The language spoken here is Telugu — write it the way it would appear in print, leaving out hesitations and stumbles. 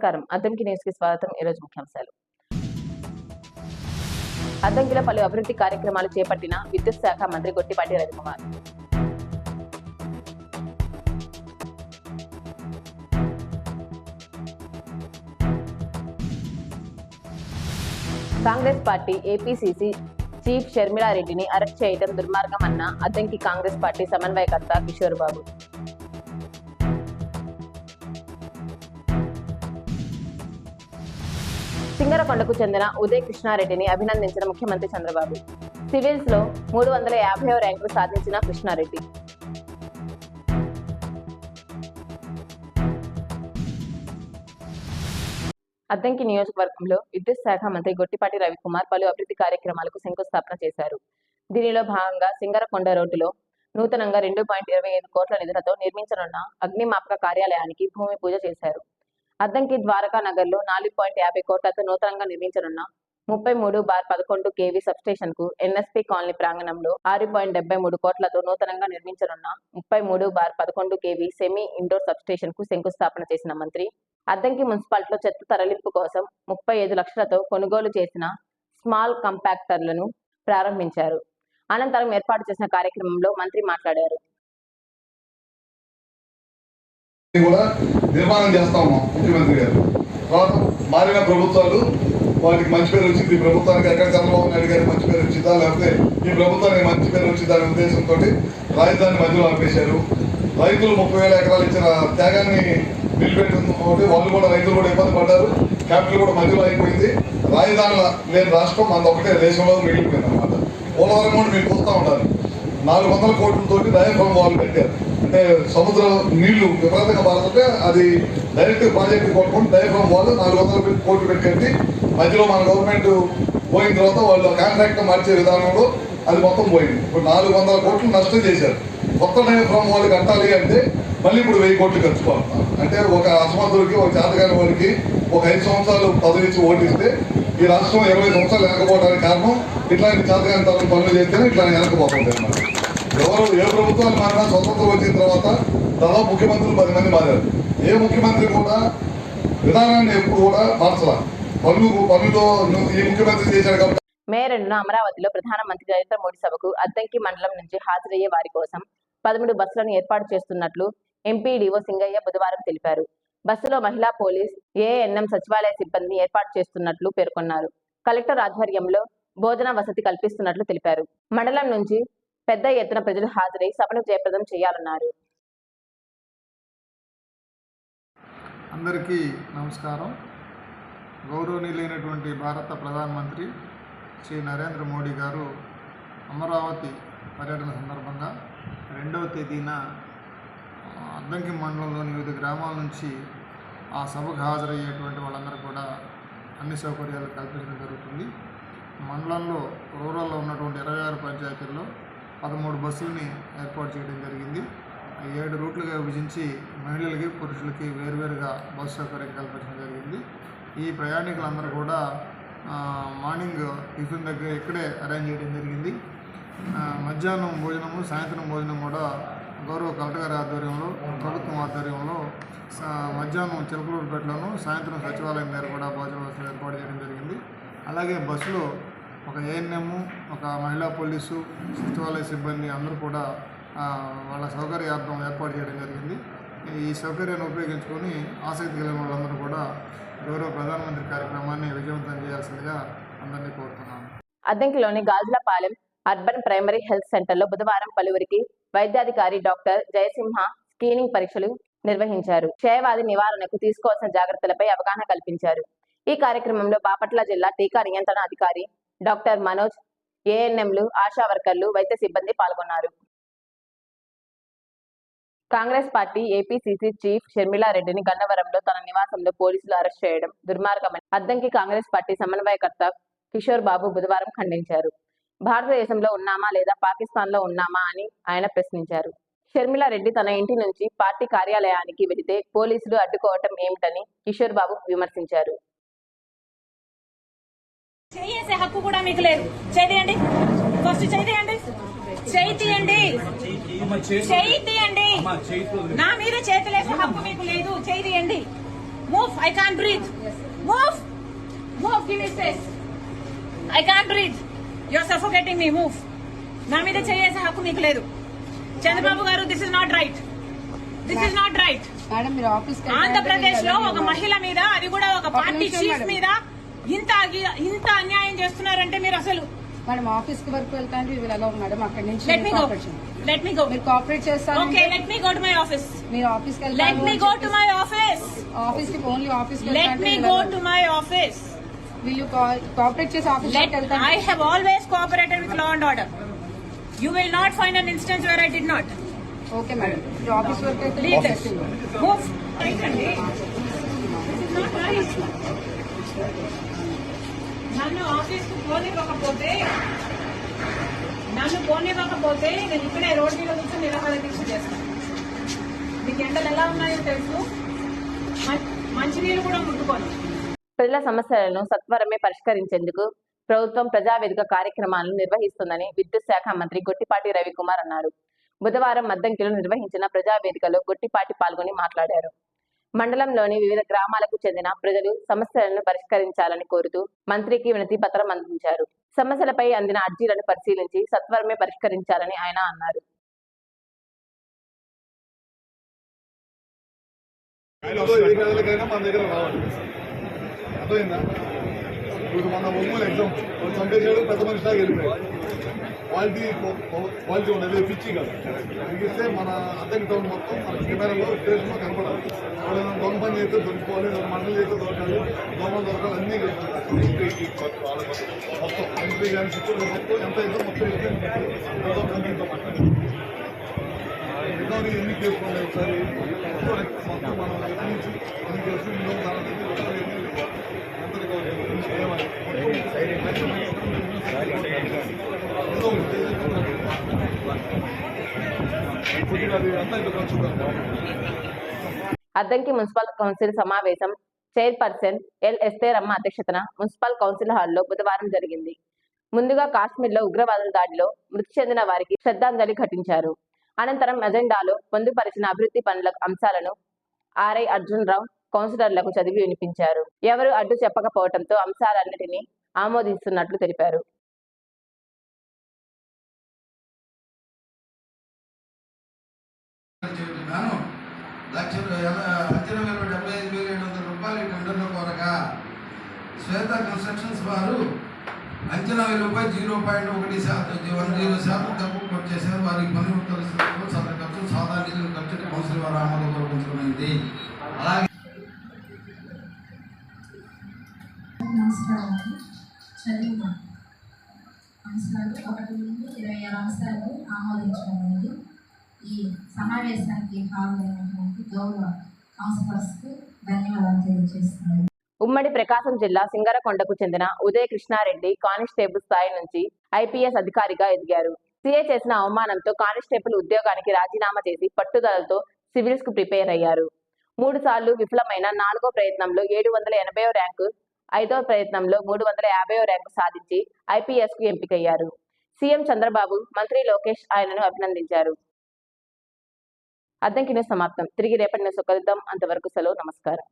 నమస్కారం. అద్దంకి న్యూస్ కి స్వాగతం. ఈరోజు ముఖ్యాంశాలు. అద్దంకిలో పలు అభివృద్ధి కార్యక్రమాలు చేపట్టిన విద్యుత్ శాఖ మంత్రి Gottipati Ravikumar. Congress party APCC chief షర్మిలారెడ్డిని అరెస్ట్ చేయడం దుర్మార్గం అన్న అద్దంకి కాంగ్రెస్ పార్టీ సమన్వయకర్త కిషోర్ బాబు. సింగరకొండకు చెందిన ఉదయ్ కృష్ణారెడ్డిని అభినందించిన ముఖ్యమంత్రి చంద్రబాబు. సివిల్స్ లో 350వ ర్యాంకు సాధించిన కృష్ణారెడ్డి. అద్దంకి నియోజకవర్గంలో విద్యుత్ శాఖ మంత్రి గొట్టిపాటి రవికుమార్ పలు అభివృద్ధి కార్యక్రమాలకు శంకుస్థాపన చేశారు. దీనిలో భాగంగా సింగరకొండ రోడ్డులో నూతనంగా 2.25 కోట్ల నిధులతో నిర్మించనున్న అగ్నిమాపక కార్యాలయానికి భూమి పూజ చేశారు. అద్దంకి ద్వారకా నగర్ లో 4.50 కోట్లతో నూతనంగా నిర్మించనున్న 33/11 kV సబ్స్టేషన్ కు ఎన్ఎస్పీ కాలనీ ప్రాంగణంలో 6.73 కోట్లతో నూతనంగా నిర్మించనున్న 33/11 kV సెమీ ఇండోర్ సబ్స్టేషన్ కు శంకుస్థాపన చేసిన మంత్రి అద్దంకి మున్సిపాలిటీలో చెత్త తరలింపు కోసం 35 లక్షలతో కొనుగోలు చేసిన స్మాల్ కాంపాక్టర్లను ప్రారంభించారు. అనంతరం ఏర్పాటు చేసిన కార్యక్రమంలో మంత్రి మాట్లాడారు. నిర్మాణం చేస్తా ఉన్నాం ముఖ్యమంత్రి గారు. తర్వాత మారిన ప్రభుత్వాలు వాటికి మంచి పేరు వచ్చింది. ప్రభుత్వానికి ఎక్కడ చంద్రబాబు నాయుడు గారికి మంచి పేరు వచ్చిందా, లేకపోతే ఈ ప్రభుత్వానికి మంచి పేరు వచ్చిందా అనే ఉద్దేశంతో రాజధాని మధ్యలో ఆపేశారు. రైతులు 30,000 ఎకరాలు ఇచ్చిన త్యాగాన్ని నిలిపెట్టినతోటి వాళ్ళు కూడా రైతులు కూడా ఇబ్బంది పడ్డారు. క్యాపిటల్ కూడా మధ్యలో అయిపోయింది. రాజధాని లేని రాష్ట్రం మన ఒకటే దేశంలో మిగిలిపోయింది అనమాట. పోలవరం కూడా మీరు చూస్తూ ఉండాలి. 400 కోట్లతోటి డయాఫ్రమ్ వాల్ పెట్టారు. అంటే సముద్ర నీళ్లు విపరీతంగా పారుతుంటే అది డైరెక్ట్ ప్రాజెక్ట్ కొట్టుకుంటే డయాఫ్రమ్ వాల్ 400 కోట్లు పెట్టి మధ్యలో మన గవర్నమెంట్ పోయిన తర్వాత వాళ్ళు కాంట్రాక్ట్ మార్చే విధానంలో అది మొత్తం పోయింది. ఇప్పుడు 400 కోట్లు నష్టం చేశారు. కొత్త డయాఫ్రమ్ వాల్ కట్టాలి అంటే మళ్ళీ ఇప్పుడు 1000 కోట్లు ఖర్చు పడుతున్నాం. అంటే ఒక అసమర్థుడికి ఒక చేతగాని వాడికి ఒక 5 సంవత్సరాలు పదవి ఇచ్చి ఓటిస్తే ఈ రాష్ట్రం 20 సంవత్సరాలు వెనకపోవడానికి కారణం ఇట్లాంటి చేతగాని తరం పనులు చేస్తేనే ఇట్లా వెనకపోతుంది అన్నమాట. ఎవరు ఏ ప్రభుత్వాలు మారినా స్వతంత్రం వచ్చిన తర్వాత దాదాపు ముఖ్యమంత్రులు 10 మంది మారారు. ఏ ముఖ్యమంత్రి కూడా విధానాన్ని ఎప్పుడు కూడా మార్చలా. పనులతో ఈ ముఖ్యమంత్రి చేశాడు కాబట్టి. మే 2న అమరావతిలో ప్రధానమంత్రి నరేంద్ర మోడీ సభకు అద్దంకి మండలం నుంచి హాజరయ్యే వారి కోసం 13 బస్సులను ఏర్పాటు చేస్తున్నట్లు ఎంపీడీఓ సింగయ్య బుధవారం తెలిపారు. బస్సులో మహిళా పోలీస్, ఏఎన్ఎం సచివాలయ సిబ్బందిని ఏర్పాటు చేస్తున్నట్లు పేర్కొన్నారు. కలెక్టర్ ఆధ్వర్యంలో భోజన వసతి కల్పిస్తున్నట్లు తెలిపారు. మండలం నుంచి పెద్ద ఎత్తున ప్రజలు హాజరై సభను జయప్రదం చేయాలన్నారు. అందరికీ నమస్కారం. గౌరవనీయులైనటువంటి భారత ప్రధానమంత్రి శ్రీ నరేంద్ర మోడీ గారు అమరావతి పర్యటన సందర్భంగా 2వ తేదీన అద్దంకి మండలంలోని వివిధ గ్రామాల నుంచి ఆ సభకు హాజరయ్యేటువంటి వాళ్ళందరూ కూడా అన్ని సౌకర్యాలు కల్పించడం జరుగుతుంది. మండలంలో రూరల్లో ఉన్నటువంటి 26 పంచాయతీల్లో 13 బస్సులని ఏర్పాటు చేయడం జరిగింది. 7 రూట్లుగా విభజించి మహిళలకి పురుషులకి వేరువేరుగా బస్సు సౌకర్యం కల్పించడం జరిగింది. ఈ ప్రయాణికులందరూ కూడా మార్నింగ్ టిఫిన్ దగ్గర ఇక్కడే అరేంజ్ చేయడం జరిగింది. మధ్యాహ్నం భోజనము, సాయంత్రం భోజనం కూడా గౌరవ కలెక్టర్ గారి ఆధ్వర్యంలో, ప్రభుత్వం ఆధ్వర్యంలో మధ్యాహ్నం చిలకలూరుపేటలోను, సాయంత్రం సచివాలయం దగ్గర కూడా భోజన వసతులు ఏర్పాటు చేయడం జరిగింది. అలాగే బస్సులో ఒక ఏఎన్ఎం, ఒక మహిళా పోలీసు, సచివాలయ సిబ్బంది అందరూ కూడా వాళ్ళ సౌకర్యార్థం ఏర్పాటు చేయడం జరిగింది. ఈ సౌకర్యాన్ని ఉపయోగించుకొని ఆసక్తి కలిగిన వాళ్ళందరూ కూడా గౌరవ ప్రధానమంత్రి కార్యక్రమాన్ని విజయవంతం చేయాల్సిందిగా అందరినీ కోరుతున్నాను. అద్దంకిలోని గాజులపాలెం అర్బన్ ప్రైమరీ హెల్త్ సెంటర్లో బుధవారం పలువురికి వైద్యాధికారి డాక్టర్ జయసింహ స్క్రీనింగ్ పరీక్షలు నిర్వహించారు. క్షయవ్యాధి నివారణకు తీసుకోవాల్సిన జాగ్రత్తలపై అవగాహన కల్పించారు. ఈ కార్యక్రమంలో బాపట్ల జిల్లా టీకా నియంత్రణ అధికారి డాక్టర్ మనోజ్, ఏఎన్ఎంలు, ఆశా వర్కర్లు, వైద్య సిబ్బంది పాల్గొన్నారు. కాంగ్రెస్ పార్టీ ఏపీసీసీ చీఫ్ షర్మిలారెడ్డిని గన్నవరంలో తన నివాసంలో పోలీసులు అరెస్ట్ చేయడం దుర్మార్గమని అద్దంకి కాంగ్రెస్ పార్టీ సమన్వయకర్త కిషోర్ బాబు బుధవారం ఖండించారు. భారతదేశంలో ఉన్నామా లేదా పాకిస్తాన్లో ఉన్నామా అని ఆయన ప్రశ్నించారు. షర్మిలారెడ్డి తన ఇంటి నుంచి పార్టీ కార్యాలయానికి వెళితే పోలీసులు అడ్డుకోవటం ఏమిటని కిషోర్ బాబు విమర్శించారు. చేసే హక్కు కూడా మీకు లేదు. చేయండి, ఫస్ట్ చేయండి, చేయండి, చేయండి. నా మీద చేతులేసే హక్కు మీకు లేదు. చేయండి, Move. I can't breathe. Move. Move. Give me space. I can't breathe. You're suffocating me. Move. నా మీద చేసే హక్కు మీకు లేదు. చంద్రబాబు గారు, this is not right. This is not right. Andhra Pradesh లో ఒక మహిళ మీద, అది కూడా ఒక పార్టీ చీఫ్ మీద ఇంత అన్యాయం చేస్తున్నారంటే మీరు అసలు. మేడం ఆఫీస్ కి వర్క్ వెళ్తాను ఇలా మేడం అక్కడి నుంచి లెట్ మీ గో మీరు కోఆపరేట్ చేస్తారు. Okay, let me go to my office. మీరు ఆఫీస్ కి let me go to my office. Office కి ఓన్లీ ఆఫీస్ కి let me go to my office. Will you cooperate చేసి ఆఫీస్ కి వెళ్తాను. I have always cooperated with law and order. You will not find an instance where I did not. Okay madam, మీరు ఆఫీస్ వర్క్ అయితే Leave this. Move. Right, అండి. This is not right. నన్ను ఆఫీస్ కు పోనివ్వకపోతే నేను ఇక్కడే రోడ్ మీద కూర్చొని నిరాహార దీక్ష చేస్తాను. మీకు ఎండలు ఎలా ఉన్నాయో తెలుసు. మంచినీళ్ళు కూడా ముట్టుకోను. ప్రజల సమస్యలను సత్వరమే పరిష్కరించేందుకు ప్రభుత్వం ప్రజావేదిక కార్యక్రమాలను నిర్వహిస్తుందని విద్యుత్ శాఖ మంత్రి గొట్టిపాటి రవికుమార్ అన్నారు. బుధవారం మద్దంకిలో నిర్వహించిన ప్రజావేదికలో గొట్టిపాటి పాల్గొని మాట్లాడారు. మండలంలోని వివిధ గ్రామాలకు చెందిన ప్రజలు సమస్యలను పరిష్కరించాలని కోరుతూ మంత్రికి వినతి పత్రం అందించారు. సమస్యలపై అందిన అర్జీలను పరిశీలించి సత్వరమే పరిష్కరించాలని ఆయన అన్నారు. ఇప్పుడు మన ఒంగోలు ఎగ్జామ్ చంపేసాడు, పెద్ద మనిషి దాకా వెళ్ళిపోయాడు. క్వాలిటీ ఉండదు, పిచ్చి కాదు. ఇస్తే మన అద్దెకి టౌన్ మొత్తం మన కెమెరాలో స్టేషన్లో కనపడాలి. ఎవరైనా దొంగ పని చేస్తే దొరికిపోవాలి, మండలి చేస్తే దొరకాలి, దొంగలు దొరకాలి, అన్నీ మొత్తం ఎంపీ కానీ చిత్తూరు మొత్తం ఎంత అయితే మొత్తం కంపెనీతో మాట్లాడాలి. ఎన్ని కేసులు ఉన్నాయి ఒకసారి మొత్తం మనం ఎక్కడి నుంచి ఎన్ని కేసులు అద్దంకి మున్సిపల్ కౌన్సిల్ సమావేశం చైర్పర్సన్ ఎల్ ఎస్తేరమ్మ అధ్యక్షతన మున్సిపల్ కౌన్సిల్ హాల్లో బుధవారం జరిగింది. ముందుగా కాశ్మీర్లో ఉగ్రవాదుల దాడిలో మృతి చెందిన వారికి శ్రద్ధాంజలి ఘటించారు. అనంతరం అజెండాలో పొందుపరిచిన అభివృద్ధి పనుల అంశాలను ఆర్ఐ అర్జున్ రావు కౌన్సిలర్లకు చదివి వినిపించారు. ఎవరు అడ్డు చెప్పకపోవడంతో అంశాలన్నిటినీ ఆమోదిస్తున్నట్లు తెలిపారు. శ్వేత కన్స్ట్రక్షన్స్ వారు అంచనా విలువపై 0.10% తక్కువ ఖర్చు చేశారు. వారికి పని ఉత్తర్వులు సదరు ఖర్చు సాధారణ నిధులు ఖర్చు కౌన్సిల్ వారు ఆమోదం కోరుకుంటున్నది. అలాగే చదివిన అంశాలు 1 నుండి 26 అంశాలు ఆమోదించబడింది. ఈ సమావేశానికి హాజరైనటువంటి గౌరవ కౌన్సిలర్స్కు ధన్యవాదాలు తెలియజేస్తున్నాను. ఉమ్మడి ప్రకాశం జిల్లా సింగరకొండకు చెందిన ఉదయ కృష్ణారెడ్డి కానిస్టేబుల్ స్థాయి నుంచి ఐపీఎస్ అధికారిగా ఎదిగారు. సీఏ చేసిన అవమానంతో కానిస్టేబుల్ ఉద్యోగానికి రాజీనామా చేసి పట్టుదలతో సివిల్స్ కు ప్రిపేర్ అయ్యారు. 3 సార్లు విఫలమైన 4వ ప్రయత్నంలో 780వ ర్యాంకు, 5వ ప్రయత్నంలో 350వ ర్యాంకు సాధించి ఐపీఎస్ కు ఎంపికయ్యారు. సీఎం చంద్రబాబు, మంత్రి లోకేష్ ఆయనను అభినందించారు. అద్దంకి న్యూస్ సమాప్తం. తిరిగి రేపటి న్యూస్ కలుద్దాం. అంతవరకు సెలవు. నమస్కారం.